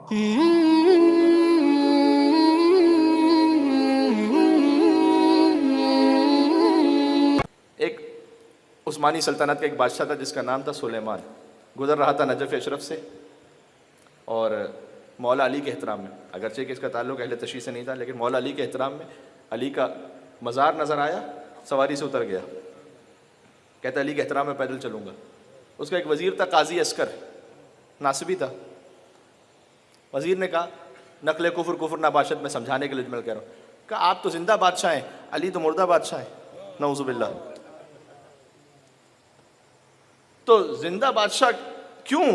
ایک عثمانی سلطنت کا ایک بادشاہ تھا جس کا نام تھا سلیمان. گزر رہا تھا نجف اشرف سے اور مولا علی کے احترام میں، اگرچہ کہ اس کا تعلق اہل تشیع سے نہیں تھا، لیکن مولا علی کے احترام میں علی کا مزار نظر آیا، سواری سے اتر گیا. کہتا علی کے احترام میں پیدل چلوں گا. اس کا ایک وزیر تھا قاضی عسکر، ناصبی تھا. وزیر نے کہا نقل کفر نباشت میں سمجھانے کے لیے میں کہہ رہا ہوں، کہا آپ تو زندہ بادشاہ ہیں، علی تو مردہ بادشاہ ہیں، نعوذ باللہ. تو زندہ بادشاہ کیوں،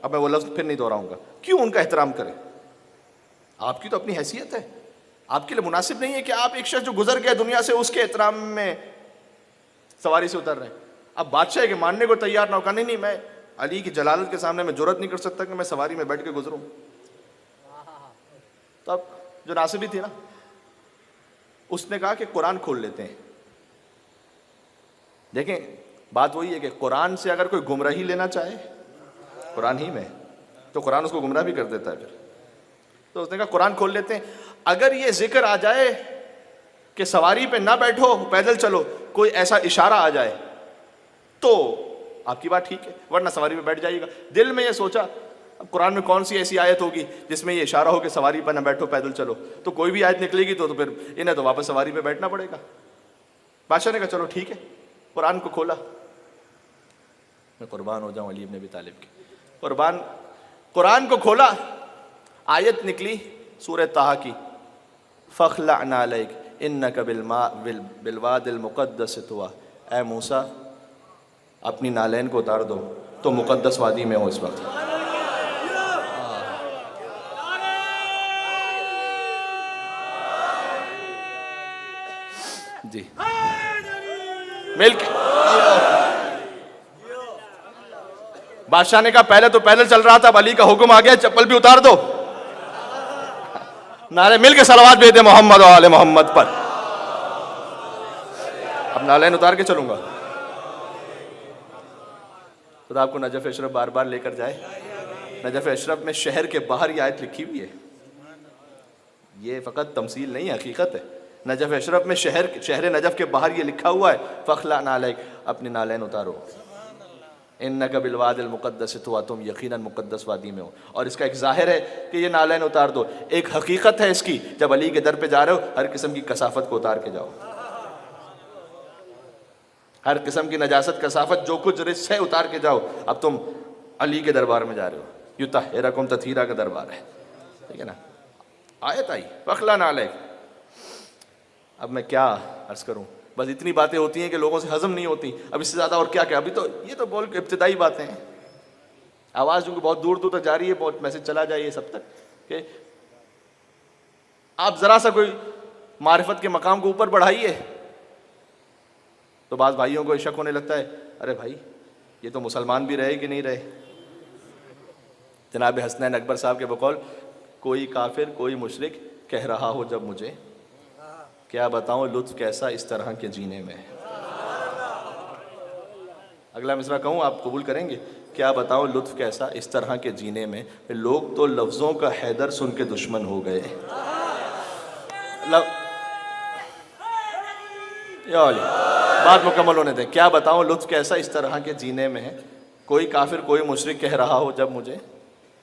اب میں وہ لفظ پھر نہیں دہراؤں گا، کیوں ان کا احترام کریں؟ آپ کی تو اپنی حیثیت ہے، آپ کے لیے مناسب نہیں ہے کہ آپ ایک شخص جو گزر گیا دنیا سے اس کے احترام میں سواری سے اتر رہے ہیں. اب بادشاہ کے ماننے کو تیار نہ ہو، کہا نہیں میں علی کی جلالت کے سامنے میں جرأت نہیں کر سکتا کہ میں سواری میں بیٹھ کے گزروں. تو اب جو ناصبی تھی نا، اس نے کہا کہ قرآن کھول لیتے ہیں. دیکھیں بات وہی ہے کہ قرآن سے اگر کوئی گمراہی لینا چاہے قرآن ہی میں، تو قرآن اس کو گمراہ بھی کر دیتا ہے پھر. تو اس نے کہا قرآن کھول لیتے ہیں، اگر یہ ذکر آ جائے کہ سواری پہ نہ بیٹھو پیدل چلو، کوئی ایسا اشارہ آ جائے تو آپ کی بات ٹھیک ہے، ورنہ سواری پہ بیٹھ جائیے گا. دل میں یہ سوچا اب قرآن میں کون سی ایسی آیت ہوگی جس میں یہ اشارہ ہو کہ سواری پہ نہ بیٹھو پیدل چلو، تو کوئی بھی آیت نکلے گی تو پھر انہیں تو واپس سواری پہ بیٹھنا پڑے گا. بادشاہ نے کہا چلو ٹھیک ہے، قرآن کو کھولا. میں قربان ہو جاؤں علی ابن ابی طالب کی، قرآن کو کھولا، آیت نکلی سورہ طٰہٰ کی، فَاخْلَعْ نَعْلَيْكَ إِنَّكَ بِالْوَادِ الْمُقَدَّسِ طُوًى. اے موسیٰ اپنی نالین کو اتار دو، تو مقدس وادی میں ہو اس وقت. جی مل کے بادشاہ نے کہا پہلے تو پیدل چل رہا تھا، اب علی کا حکم آ گیا چپل بھی اتار دو. نعرے مل کے صلوات بھیج دے محمد و آل محمد پر. اب نالین اتار کے چلوں گا. خدا آپ کو نجف اشرف بار بار لے کر جائے. نجف اشرف میں شہر کے باہر یہ آیت لکھی ہوئی ہے، یہ فقط تمثیل نہیں ہے، حقیقت ہے. نجف اشرف میں شہر نجف کے باہر یہ لکھا ہوا ہے فَاخْلَعْ نَعْلَيْكَ، اپنی نالین اتارو. اِنَّكَ بِالْوَادِ الْمُقَدَّسِ طُوًى، تم یقیناً مقدس وادی میں ہو. اور اس کا ایک ظاہر ہے کہ یہ نالین اتار دو. ایک حقیقت ہے اس کی، جب علی کے در پہ جا رہے ہو ہر قسم کی کثافت کو اتار کے جاؤ، ہر قسم کی نجاست کثافت جو کچھ رجس ہے اتار کے جاؤ. اب تم علی کے دربار میں جا رہے ہو، یطہرکم تطہیرا کا دربار ہے، ٹھیک ہے نا. آیت آئی فَاخْلَعْ نَعْلَيْكَ. اب میں کیا عرض کروں، بس اتنی باتیں ہوتی ہیں کہ لوگوں سے ہضم نہیں ہوتی. اب اس سے زیادہ اور کیا ابھی تو یہ تو بول کے ابتدائی باتیں ہیں. آواز جو کہ بہت دور دور تک جا رہی ہے، بہت میسج چلا جائے یہ سب تک کہ آپ ذرا سا کوئی معرفت کے مقام کو اوپر بڑھائیے تو بعض بھائیوں کو شک ہونے لگتا ہے، ارے بھائی یہ تو مسلمان بھی رہے کہ نہیں رہے. جناب حسنین اکبر صاحب کے بقول، کوئی کافر کوئی مشرک کہہ رہا ہو جب مجھے، کیا بتاؤں لطف کیسا اس طرح کے جینے میں. اگلا مصرع کہوں آپ قبول کریں گے؟ کیا بتاؤں لطف کیسا اس طرح کے جینے میں، لوگ تو لفظوں کا حیدر سن کے دشمن ہو گئے. یا علی بات مکمل ہونے دیں. کیا بتاؤں لطف کیسا اس طرح کے جینے میں ہے، کوئی کافر کوئی مشرک کہہ رہا ہو جب مجھے،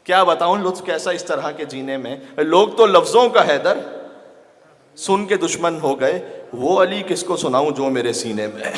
کیا بتاؤں لطف کیسا اس طرح کے جینے میں، لوگ تو لفظوں کا حیدر سن کے دشمن ہو گئے. وہ علی کس کو سناؤں جو میرے سینے میں ہے.